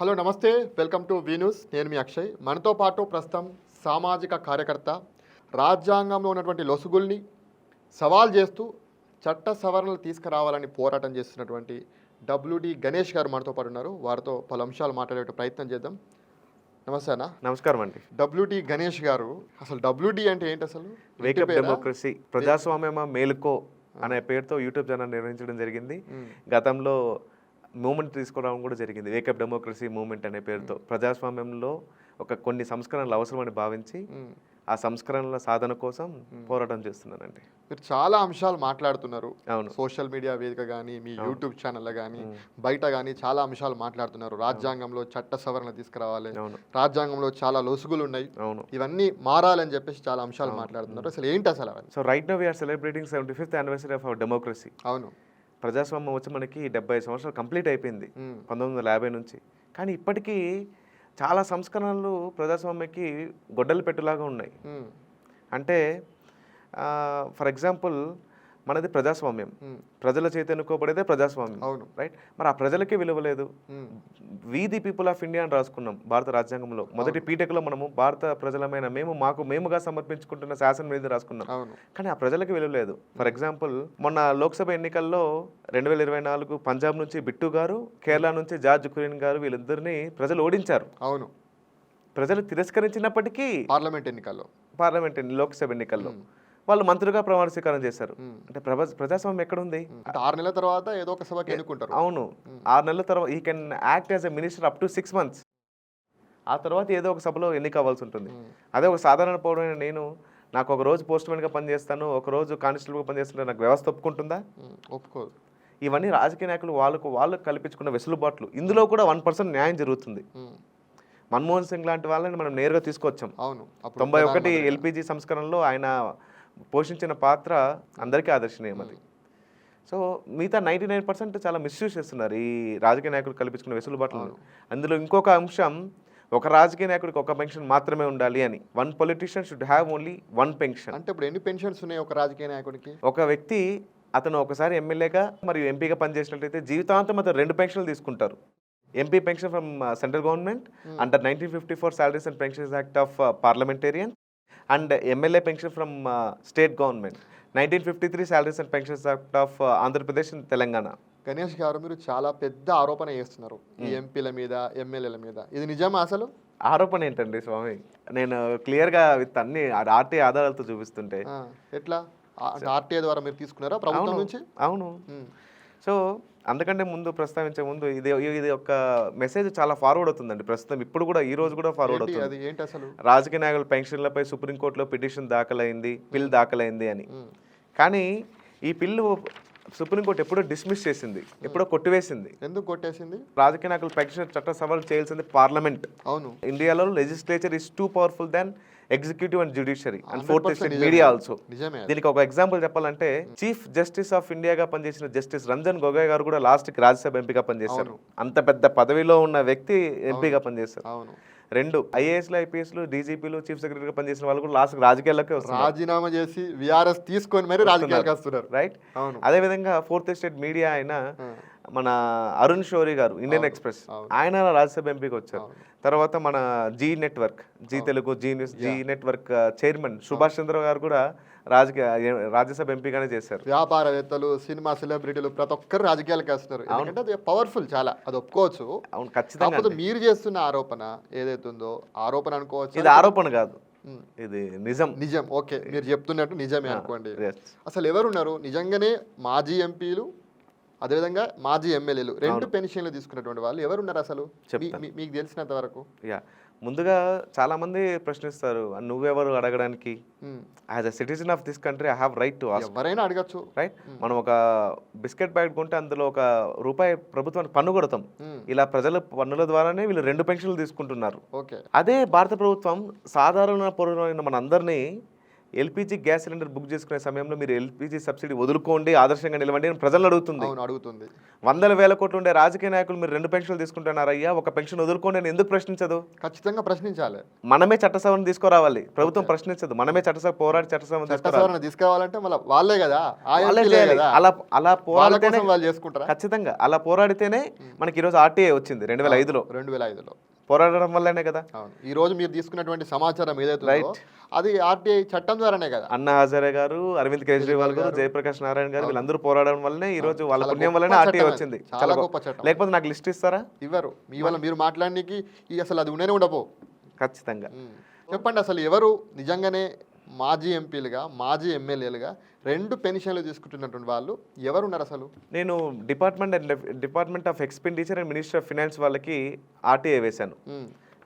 Hello నమస్తే, welcome to V news. నేను మీ అక్షయ్. మనతో పాటు ప్రస్తుతం సామాజిక కార్యకర్త, రాజ్యాంగంలో ఉన్నటువంటి లొసుగుల్ని సవాల్ చేస్తూ చట్ట సవరణలు తీసుకురావాలని పోరాటం చేస్తున్నటువంటి డబ్ల్యూడి గణేష్ గారు మనతో పాటు ఉన్నారు. వారితో పలు అంశాలు మాట్లాడే ప్రయత్నం చేద్దాం. నమస్తే అన్న. నమస్కారం అండి. డబ్ల్యూడి గణేష్ గారు, అసలు డబ్ల్యూడి అంటే ఏంటి అసలు? వేకప్ డెమోక్రసీ, ప్రజాస్వామ్యమా మేలుకో అనే పేరుతో యూట్యూబ్ ఛానల్ నిర్వహించడం జరిగింది. గతంలో మూమెంట్ తీసుకోవడం కూడా జరిగింది. వేకప్ డెమోక్రసీ మూమెంట్ అనే పేరుతో ప్రజాస్వామ్యంలో కొన్ని సంస్కరణలు అవసరమని భావించి ఆ సంస్కరణల సాధన కోసం పోరాటం చేస్తున్నానండి. మీరు చాలా అంశాలు మాట్లాడుతున్నారు. అవును, సోషల్ మీడియా వేదిక కానీ, మీ యూట్యూబ్ ఛానల్లో కానీ, బయట కానీ చాలా అంశాలు మాట్లాడుతున్నారు. రాజ్యాంగంలో చట్ట సవరణ తీసుకురావాలి, రాజ్యాంగంలో చాలా లొసుగులు ఉన్నాయి, అవును, ఇవన్నీ మారాలని చెప్పేసి చాలా అంశాలు మాట్లాడుతున్నారు. అసలు ఏంటి అసలు అవన్నీ? So right now we're celebrating 75th anniversary of our democracy. అవును, ప్రజాస్వామ్యం వచ్చి మనకి 70 సంవత్సరాలు కంప్లీట్ అయిపోయింది 1950 నుంచి. కానీ ఇప్పటికీ చాలా సంస్కరణలు ప్రజాస్వామ్యకి గొడ్డలు పెట్టులాగా ఉన్నాయి. అంటే ఫర్ ఎగ్జాంపుల్ మనది ప్రజాస్వామ్యం, ప్రజల చేత ఎన్నుకోబడేదే ప్రజాస్వామ్యం. అవును, రైట్. మరి ఆ ప్రజలకే విలువ లేదు. వి ది పీపుల్ ఆఫ్ ఇండియా అని రాసుకున్నాం భారత రాజ్యాంగంలో. మొదటి పీఠకలో మనము భారత ప్రజలమైన మేముగా సమర్పించుకుంటున్న శాసనం మీద రాసుకున్నాం. కానీ ఆ ప్రజలకి విలువ లేదు. ఫర్ ఎగ్జాంపుల్ మొన్న లోక్సభ ఎన్నికల్లో 2024 పంజాబ్ నుంచి బిట్టు గారు, కేరళ నుంచి జార్జ్ కురియన్ గారు, వీళ్ళిద్దరిని ప్రజలు ఓడించారు. అవును, ప్రజలు తిరస్కరించినప్పటికీ పార్లమెంట్ లోక్సభ ఎన్నికల్లో వాళ్ళు మంత్రులుగా ప్రమాణ స్వీకారం చేశారు. అంటే ప్రజాస్వామ్యం ఎక్కడుంది? 6 నెలల తర్వాత ఏదో ఒక సభకి ఎన్నుకుంటారు. అవును, 6 నెలల తర్వాత ఈ can act as a minister up to 6 months. ఆ తర్వాత ఏదో ఒక సభలో ఎన్నిక అవ్వాల్సి ఉంటుంది. అదే ఒక సాధారణ పౌరుడైన నేను, నాకు ఒక రోజు పోస్ట్ మ్యాన్గా పనిచేస్తాను, ఒక రోజు కానిస్టేబుల్గా పనిచేస్తుంటే నాకు వ్యవస్థ ఒప్పుకుంటుందా? ఒప్పుకోదు. ఇవన్నీ రాజకీయ నాయకులు వాళ్ళు కల్పించుకున్న వెసులుబాట్లు. ఇందులో కూడా 1% న్యాయం జరుగుతుంది. మన్మోహన్ సింగ్ లాంటి వాళ్ళని మనం నేరుగా తీసుకొచ్చాం. అవును, 91 ఎల్పిజి సంస్కరణలో ఆయన పోషించిన పాత్ర అందరికీ ఆదర్శనీయం. అది సో మిగతా 99% చాలా మిస్యూజ్ చేస్తున్నారు ఈ రాజకీయ నాయకులు కల్పించుకున్న వెసులుబాట్లు. అందులో ఇంకొక అంశం, ఒక రాజకీయ నాయకుడికి ఒక పెన్షన్ మాత్రమే ఉండాలి అని. 1 politician should have only 1 pension. అంటే ఇప్పుడు ఎన్ని పెన్షన్స్ ఉన్నాయి ఒక రాజకీయ నాయకుడికి? ఒక వ్యక్తి అతను ఒకసారి ఎమ్మెల్యేగా మరియు ఎంపీగా పనిచేసినట్లయితే జీవితాంతం అతను 2 పెన్షన్లు తీసుకుంటారు. MP pension from central government under 1954 Salaries and Pensions Act of Parliamentarian, and MLA pension from state government 1953 Salaries and Pensions Act of Andhra Pradesh and Telangana. Ganesh గారు, మీరు చాలా పెద్ద ఆరోపణ చేస్తున్నారు ఈ ఎంపీల మీద, ఎమ్మెల్యేల మీద. ఇది నిజమా అసలు? ఆరోపణ ఏంటండి స్వామి? నేను క్లియర్గా విత్ అన్ని ఆర్టీ ఆధారాలతో చూపిస్తుంటే ఎట్లా? ఆర్టీఐ ద్వారా మీరు తీసుకున్నారా ప్రభుత్వం నుంచి? అవును. సో అందుకంటే ముందు ప్రస్తావించే ముందు ఇది ఒక మెసేజ్ చాలా ఫార్వర్డ్ అవుతుందండి ప్రస్తుతం. ఇప్పుడు కూడా ఈ రోజు కూడా ఫార్వర్డ్ అవుతుంది. ఏంటి అసలు? రాజకీయ నాయకుల పెన్షన్లపై సుప్రీంకోర్టులో పిటిషన్ దాఖలైంది, బిల్ దాఖలైంది అని. కానీ ఈ బిల్లు సుప్రీంకోర్టు ఎప్పుడో డిస్మిస్ చేసింది, ఎప్పుడో కొట్టివేసింది. ఎందుకు కొట్టేసింది? రాజకీయ నాయకుల పెన్షన్ చట్ట సవరణ చేయాల్సింది పార్లమెంట్. అవును, ఇండియాలో legislature is two powerful than executive and judiciary and 4th estate media also. దీనికి ఒక ఎగ్జాంపుల్ చెప్పాలంటే, చీఫ్ జస్టిస్ ఆఫ్ ఇండియాగా పనిచేసిన జస్టిస్ రంజన్ గొగోయ్ గారు కూడా లాస్ట్కి రాజ్యసభ ఎంపీగా పనిచేశారు. అంత పెద్ద పదవిలో ఉన్న వ్యక్తి ఎంపీగా పనిచేశారు. 2 IASలు, IPSలు, DGPలు, చీఫ్ సెక్రటరీగా పనిచేసిన వాళ్ళు కూడా లాస్ట్ రాజకీయాల్లోకి వస్తారు. రాజీనామా చేసి విఆర్ఎస్ తీసుకొని మరి రాజకీయాలకు వస్తున్నారు. రైట్. అదేవిధంగా 4th estate మీడియా అయిన మన అరుణ్ షోరీ గారు, ఇండియన్ ఎక్స్ప్రెస్, ఆయన రాజ్యసభ ఎంపీకి వచ్చారు. తర్వాత మన G network, G Telugu, G news, G network chairman Subhash చంద్ర గారు కూడా రాజ్యసభ ఎంపీగానే చేశారు. వ్యాపారవేత్తలు, సినిమా సెలబ్రిటీలు ప్రతి ఒక్కరు రాజకీయాలకు వస్తున్నారు. ఎందుకంటే అది పవర్ఫుల్ చాలా, అది ఒప్పుకోవచ్చు. అవును, ఖచ్చితంగా. మీరు చేస్తున్న ఆరోపణ ఏదైతే ఉందో, ఆరోపణ అనుకోవచ్చు, ఇది ఆరోపణ కాదు, ఇది నిజం. ఓకే, మీరు చెప్తున్నట్టు నిజమే అనుకోండి. అసలు ఎవరున్నారు నిజంగానే మాజీ ఎంపీలు, అదేవిధంగా మాజీ ఎమ్మెల్యేలు 2 పెన్షన్లు తీసుకున్నటువంటి వాళ్ళు ఎవరున్నారు అసలు మీకు తెలిసినంత వరకు? ముందుగా చాలా మంది ప్రశ్నిస్తారు, నువ్వెవరు అడగడానికి? As a citizen of this country I have right to ask. ఎవరైనా అడగచ్చు, రైట్. మనం ఒక బిస్కెట్ ప్యాకెట్ కొంటే అందులో ₹1 ప్రభుత్వానికి పన్ను కొడతాం. ఇలా ప్రజల పన్నుల ద్వారానే వీళ్ళు 2 పెన్షన్లు తీసుకుంటున్నారు. ఓకే. అదే భారత ప్రభుత్వం సాధారణ పౌరులైన మనందరినీ ఎల్పిజి గ్యాస్ సిలిండర్ బుక్ చేసుకునే సమయంలో మీరు ఎల్పిజి సబ్సిడీ వదులుకోండి, ఆదర్శంగా నిలవండి అని ప్రజలను అడుగుతుంది. అవును, అడుగుతుంది. వందల వేల కోట్లు ఉండే రాజకీయ నాయకులు మీరు 2 పెన్షన్లు తీసుకుంటున్నారయ్యా, ఒక పెన్షన్ వదులుకోండి అని ఎందుకు ప్రశ్నించదు? ఖచ్చితంగా ప్రశ్నించాలి. మనమే చట్టసభను తీసుకురావాలి, ప్రభుత్వం ప్రశ్నించదు. మనమే చట్టసభ పోరాడి చట్టసభను తీసుకురావాలంటే మళ్ళీ వాళ్ళే కదా, అలా పోరాడితేనే వాళ్ళు చేసుకుంటారా? ఖచ్చితంగా అలా పోరాడితేనే మనకి ఈరోజు ఆర్టీఐ వచ్చింది 2005లో. 2005లో పోరాడడం వల్లనే కదా. అవును, ఈ రోజు మీరు తీసుకున్నటువంటి సమాచారం ఏదైతే అది ఆర్టీఐ చట్టం ద్వారానే కదా. అన్నా హజారే గారు, అరవింద్ కేజ్రీవాల్ గారు, జయప్రకాష్ నారాయణ గారు వీళ్ళందరూ పోరాడడం వల్లనే ఈ రోజు వాళ్ళ పుణ్యం వల్లనే ఆర్టీఐ వచ్చింది. చాలా గొప్ప చట్టం. లేకపోతే నాకు లిస్ట్ ఇస్తారా? ఇవ్వరు. మీ వల్ల మీరు మాట్లాడడానికి అసలు అది ఉండనే ఉండపో. ఖచ్చితంగా. చెప్పండి, అసలు ఎవరు నిజంగానే మాజీ ఎంపీలుగా, మాజీ ఎమ్మెల్యేలుగా 2 పెన్షన్లు తీసుకుంటున్నటువంటి వాళ్ళు ఎవరు ఉన్నారు అసలు? నేను department of expenditure and minister of finance వాళ్ళకి ఆర్టీఐ వేశాను.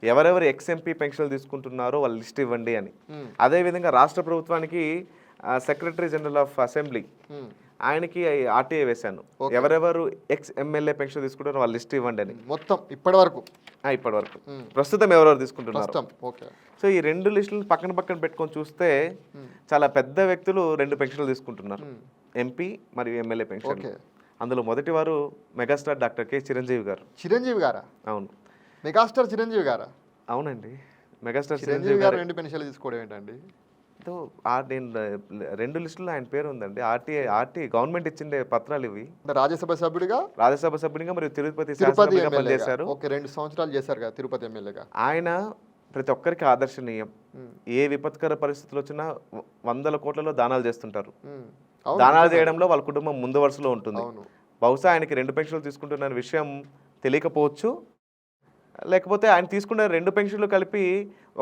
ఎవరెవరు ఎక్స్ఎంపీ పెన్షన్లు తీసుకుంటున్నారో వాళ్ళు లిస్ట్ ఇవ్వండి అని. అదేవిధంగా రాష్ట్ర ప్రభుత్వానికి సెక్రటరీ జనరల్ ఆఫ్ అసెంబ్లీ ఆయనకి ఆర్టీఐ వేశాను. ఎవరెవరు ఎక్స్ ఎమ్మెల్యే పెన్షన్ తీసుకుంటారో వాళ్ళు లిస్ట్ ఇవ్వండి అని. మొత్తం ఇప్పటి వరకు ప్రస్తుతం ఎవరెవరు తీసుకుంటున్నారు. ఓకే. సో ఈ 2 లిస్టులు పక్కన పెట్టుకొని చూస్తే చాలా పెద్ద వ్యక్తులు 2 పెన్షన్లు తీసుకుంటున్నారు, ఎంపీ మరియు ఎమ్మెల్యే పెన్షన్. అందులో మొదటి వారు మెగాస్టార్ డాక్టర్ కె చిరంజీవి గారు. చిరంజీవి గారా? అవును, మెగాస్టార్ చిరంజీవి గారా? అవునండి, మెగాస్టార్ చిరంజీవి గారు 2 పెన్షన్లు తీసుకోవడం ఏంటండి? నేను 2 లిస్టులో ఆయన పేరు ఉందండి. ఆర్టీఐ గవర్నమెంట్ ఇచ్చిండే పత్రాలు ఇవి. రాజ్యసభ సభ్యుడిగా మరియు తిరుపతి పనిచేశారు. 2 సంవత్సరాలు చేశారు కదా తిరుపతి ఎమ్మెల్యేగా. ఆయన ప్రతి ఒక్కరికి ఆదర్శనీయం. ఏ విపత్కర పరిస్థితులు వచ్చినా 100 కోట్లలో దానాలు చేస్తుంటారు. దానాలు చేయడంలో వాళ్ళ కుటుంబం ముందు వరుసలో ఉంటుంది. బహుశా ఆయనకి 2 పెన్షన్లు తీసుకుంటున్న విషయం తెలియకపోవచ్చు, లేకపోతే ఆయన తీసుకున్న 2 పెన్షన్లు కలిపి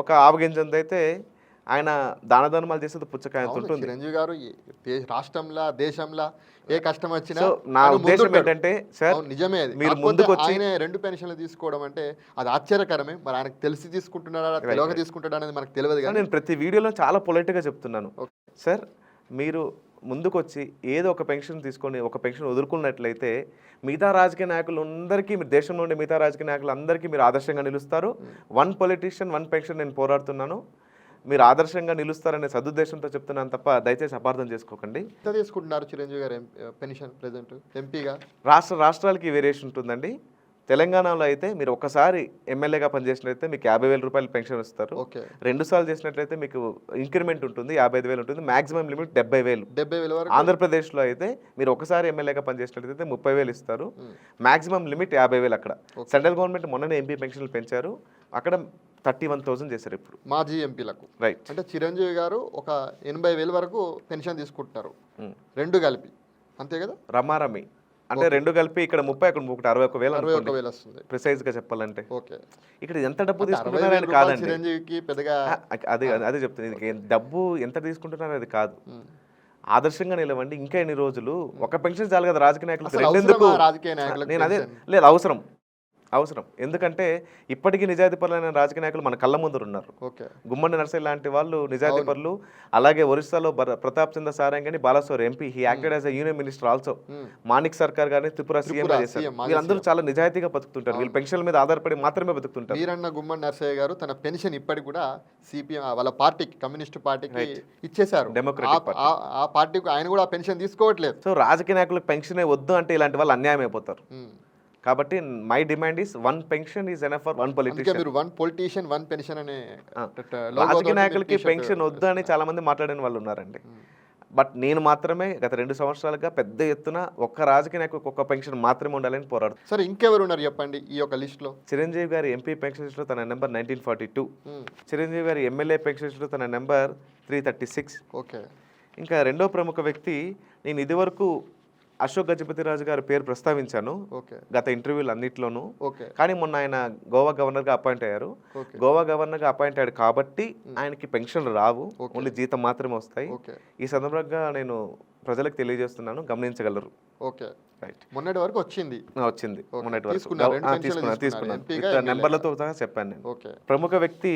ఒక ఆవగింజంది అయితే ఆయన దాన ధర్మాలు చేసేది పుచ్చకాయంత ఉంటుంది. చిరంజీవి గారు రాష్ట్రంలో, దేశంలో ఏ కష్టం వచ్చినా నా ఉద్దేశం ఏంటంటే సార్, నిజమే, మీరు ముందుకు వచ్చి ఆయన 2 పెన్షన్లు తీసుకోవడం అంటే అది ఆశ్చర్యకరమే. మరి ఆయనకు తెలిసి తీసుకుంటున్నారా, తెలియక తీసుకుంటాడా అనేది మనకు తెలియదు. కానీ నేను ప్రతి వీడియోలో చాలా పొలైట్గా చెప్తున్నాను సార్, మీరు ముందుకొచ్చి ఏదో ఒక పెన్షన్ తీసుకొని ఒక పెన్షన్ వదులుకున్నట్లయితే మిగతా రాజకీయ నాయకులందరికీ, మీరు దేశంలో ఉండే మిగతా రాజకీయ నాయకులందరికీ మీరు ఆదర్శంగా నిలుస్తారు. 1 పొలిటీషియన్ 1 పెన్షన్ నేను పోరాడుతున్నాను, మీరు ఆదర్శంగా నిలుస్తారనే సదుద్దేశంతో చెప్తున్నాను తప్ప దయచేసి అపార్థం చేసుకోకండి. ఎంత తీసుకుంటున్నారు చిరంజీవి గారు పెన్షన్ ప్రెజెంట్ ఎంపీగా? రాష్ట్రాలకి వేరియేషన్ ఉంటుందండి. తెలంగాణలో అయితే మీరు ఒకసారి ఎమ్మెల్యేగా పనిచేసినట్లయితే మీకు 50,000 రూపాయలు పెన్షన్ ఇస్తారు. 2 సార్లు చేసినట్లయితే మీకు ఇంక్రిమెంట్ ఉంటుంది, 55,000 ఉంటుంది. Maximum limit 70,000. ఆంధ్రప్రదేశ్లో అయితే మీరు ఒకసారి ఎమ్మెల్యేగా పనిచేసినట్లయితే 30,000 ఇస్తారు, మాక్సిమం లిమిట్ 50,000. అక్కడ సెంట్రల్ గవర్నమెంట్ మొన్ననే ఎంపీ పెన్షన్లు పెంచారు, అక్కడ 31,000 చేశారు ఇప్పుడు మాజీ ఎంపీలకు. రైట్. అంటే చిరంజీవి గారు ఒక 80,000 వరకు పెన్షన్ తీసుకుంటున్నారు 2 కలిపి, అంతే కదా? రమారమి అంటే 2 కలిపి ఇక్కడ 30, అక్కడ 61,000 వస్తుంది ప్రిసైజ్ గా చెప్పాలంటే. ఓకే. ఇక్కడ ఎంత డబ్బు తీసుకుంటున్నారని కాదండి, చిరంజీవికి పెద్దగా అదే చెప్తుంది. డబ్బు ఎంత తీసుకుంటున్నారు అది కాదు, ఆదర్శంగా నిలవండి. ఇంకా ఎన్ని రోజులు ఒక పెన్షన్ చాలు కదా రాజకీయ నాయకులకు. రాజకీయ నాయకులకు నేను అదే లేదు, అవసరం. ఎందుకంటే ఇప్పటికీ నిజాయితీపరులైన రాజకీయ నాయకులు మన కళ్ళ ముందు ఉన్నారు. గుమ్మడి నర్సయ్య లాంటి వాళ్ళు నిజాయితీపరులు. అలాగే ఒరిస్సాలో ప్రతాప్ చంద్ర సారంగని Balasore MP, he acted as a union minister also. Manik Sarkar గారిని త్రిపుర సీఎం చేశారు. వీళ్ళందరూ చాలా నిజాయితీగా బతుకుతుంటారు, వీళ్ళు పెన్షన్ల మీద ఆధారపడి మాత్రమే బతుకుతుంటారు. వీరన్న గుమ్మడి నర్సయ్య గారు తన పెన్షన్ ఇప్పటికి కూడా సిపిఎం వాళ్ళ పార్టీకి, కమ్యూనిస్ట్ పార్టీకి ఇచ్చేశారు. Democratic party. ఆ పార్టీకి ఆయన కూడా పెన్షన్ తీసుకోవట్లేదు. సో రాజకీయ నాయకులకు పెన్షనే వద్దు అంటే ఇలాంటి వాళ్ళు అన్యాయం అయిపోతారు. కాబట్టి my demand is 1 pension is enough for 1 politician. మీరు 1 పొలిటీషియన్ 1 పెన్షన్ అనే రాజకీయ నాయకులకి పెన్షన్ వద్దు అని చాలా మంది మాట్లాడిన వాళ్ళు ఉన్నారండి. బట్ నేను మాత్రమే గత 2 సంవత్సరాలుగా పెద్ద ఎత్తున ఒక్క రాజకీయ నాయకులకు 1 పెన్షన్ మాత్రమే ఉండాలని పోరాడు. సరే, ఇంకెవరు ఉన్నారు చెప్పండి ఈ యొక్క లిస్ట్ లో? చిరంజీవి గారి ఎంపీ పెన్షన్ లిస్ట్ లో తన నెంబర్ 1942. చిరంజీవి గారి ఎమ్మెల్యే పెన్షన్ లిస్ట్ లో తన నెంబర్ 336. ఓకే. ఇంకా రెండో ప్రముఖ వ్యక్తి, నేను ఇదివరకు అశోక్ గజపతిరాజు గారి పేరు ప్రస్తావించాను గత ఇంటర్వ్యూలు అన్నిట్లోనూ. కానీ మొన్న ఆయన గోవా గవర్నర్గా అపాయింట్ అయ్యారు. గోవా గవర్నర్గా అపాయింట్ అయ్యాడు కాబట్టి ఆయనకి పెన్షన్లు రావు, ఓన్లీ జీతం మాత్రమే వస్తాయి. ఈ సందర్భంగా నేను ప్రజలకు తెలియజేస్తున్నాను, గమనించగలరు. Okay, right. మొన్నటి వరకు వచ్చింది మొన్నటి వరకు తీసుకున్నాను, నెంబర్లతో సహా చెప్పాను నేను. ప్రముఖ వ్యక్తి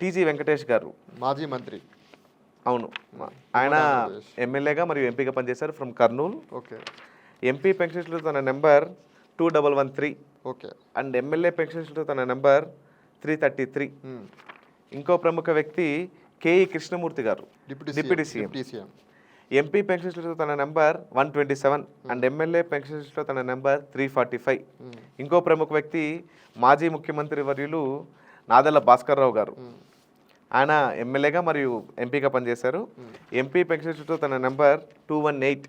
టీజీ వెంకటేష్ గారు, మాజీ మంత్రి. అవును, ఆయన ఎమ్మెల్యేగా మరియు ఎంపీగా పనిచేశారు ఫ్రమ్ కర్నూలు. ఎంపీ పెన్షన్స్లో తన నెంబర్ 2113. అండ్ ఎమ్మెల్యే పెన్షన్స్లో తన నెంబర్ 333. ఇంకో ప్రముఖ వ్యక్తి కేఈ కృష్ణమూర్తి గారు deputy CM. Deputy CM. MP pension లిస్టులో తన నెంబర్ 127 అండ్ ఎమ్మెల్యే పెన్షన్ లిస్టులో తన నెంబర్ 345. ఇంకో ప్రముఖ వ్యక్తి మాజీ ముఖ్యమంత్రి వర్యులు నాదెళ్ల భాస్కర్ రావు గారు. ఆయన ఎమ్మెల్యేగా మరియు ఎంపీగా పనిచేశారు. ఎంపీ పెన్షన్ లిస్టులో తన నెంబర్ 218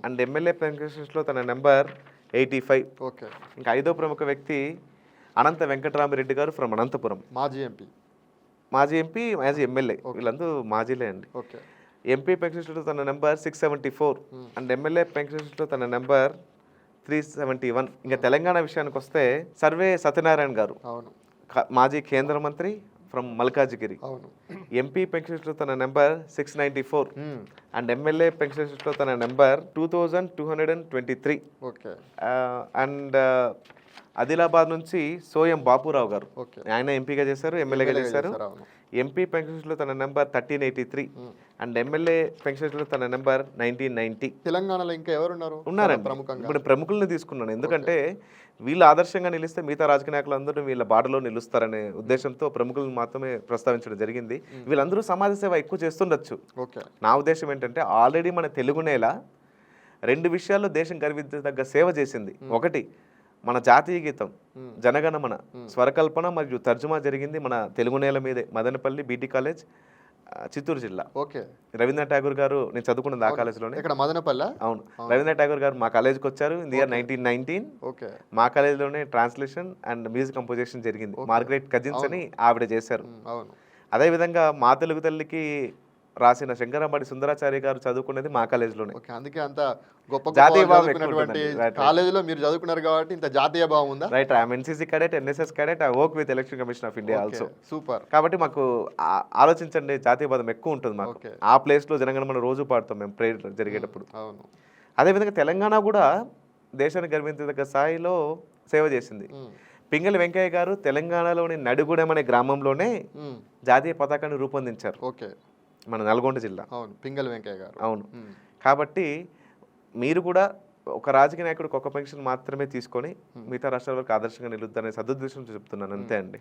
అండ్ ఎమ్మెల్యే పెన్షన్ లిస్టులో తన నెంబర్ 85. ఓకే. ఇంకా ఐదో ప్రముఖ వ్యక్తి అనంత వెంకటరామిరెడ్డి గారు ఫ్రమ్ అనంతపురం. మాజీ ఎంపీ, మాజీ ఎమ్మెల్యే, వీళ్ళందరూ మాజీలే అండి. ఓకే. ఎంపీ పెన్షన్ లిస్టులో తన నెంబర్ 674 అండ్ ఎమ్మెల్యే పెన్షన్ లిస్టులో తన నెంబర్ 371. ఇంకా తెలంగాణ విషయానికి వస్తే సర్వే సత్యనారాయణ గారు, అవును, మాజీ కేంద్ర మంత్రి ఫ్రమ్ మల్కాజిగిరి. అవును. ఎంపీ పెన్షన్ లిస్టులో తన నెంబర్ 694 అండ్ ఎమ్మెల్యే పెన్షన్ లిస్టులో తన నెంబర్ 2223. ఓకే. అండ్ ఆదిలాబాద్ నుంచి సోయం బాపురావు గారు, ఓకే. ఆయన ఎంపీగా చేశారు, ఎమ్మెల్యేగా చేశారు. అవును. ఎంపీ పెన్షన్స్లో తన నెంబర్ 1383 అండ్ ఎమ్మెల్యే పెన్షన్స్లో తన నెంబర్ 1990. తెలంగాణలో ఇంకా ఎవరున్నారు? ఉన్నారండి. ప్రముఖంగా ఇప్పుడు ప్రముఖుల్ని తీసుకున్నాను, ఎందుకంటే వీళ్ళు ఆదర్శంగా నిలిస్తే మిగతా రాజకీయ నాయకులు అందరూ వీళ్ళ బాటలో నిలుస్తారనే ఉద్దేశంతో ప్రముఖులను మాత్రమే ప్రస్తావించడం జరిగింది. వీళ్ళందరూ సమాజ సేవ ఎక్కువ చేస్తుండొచ్చు. ఓకే. నా ఉద్దేశం ఏంటంటే ఆల్రెడీ మన తెలుగు నేల 2 విషయాల్లో దేశం గర్వించదగ్గ సేవ చేసింది. ఒకటి, మన జాతీయ గీతం జనగణమన స్వరకల్పన మరియు తర్జుమా జరిగింది మన తెలుగు నేల మీదే, మదనపల్లి బీటీ కాలేజ్, చిత్తూరు జిల్లా. ఓకే. రవీంద్రనాథ్ ఠాగూర్ గారు, నేను చదువుకున్నది ఆ కాలేజ్లోనే. ఇక్కడ మదనపల్లి. అవును, రవీంద్రనాథ్ ఠాగూర్ గారు మా కాలేజ్కి వచ్చారు ఇన్ ది ఇయర్ 1919. ఓకే. మా కాలేజ్లోనే ట్రాన్స్లేషన్ అండ్ మ్యూజిక్ కంపోజిషన్ జరిగింది. మార్గరెట్ కజిన్స్ అని ఆవిడ చేశారు. అవును. అదేవిధంగా మా తెలుగు తల్లికి రాసిన శంకరాంబడి సుందరాచార్య గారు చదువుకునేది మా కాలేజ్లోనే. ఓకే. అందుకే అంత గొప్ప జాతీయ భావం చదువుకున్నటువంటి కాలేజీలో మీరు చదువుకున్నారు కాబట్టి ఇంత జాతీయ భావం ఉందా? Right. I'm NCC cadet, NSS cadet, I work with election commission of India also. Super. కాబట్టి మాకు ఆలోచించండి, జాతీయ పదం ఎక్కువ ఉంటుంది మాకు. ఆ ప్లేస్లో జనగణమన రోజు పాడుతాం మేము ప్రేయర్ జరిగేటప్పుడు. అవును. అదేవిధంగా తెలంగాణ కూడా దేశానికి గర్వించదగ్గ స్థాయిలో సేవ చేసింది. పింగళి వెంకయ్య గారు తెలంగాణలోని నడిగూడెం అనే గ్రామంలోనే జాతీయ పతాకాన్ని రూపొందించారు. ఓకే. మన నల్గొండ జిల్లా. అవును, పింగళి వెంకయ్య గారు. అవును. కాబట్టి మీరు కూడా ఒక రాజకీయ నాయకుడికి ఒక పెన్షన్ మాత్రమే తీసుకొని మిగతా రాష్ట్రాల వరకు ఆదర్శంగా నిలుద్దానే సదుద్దేశంతో చెప్తున్నాను, అంతే అండి.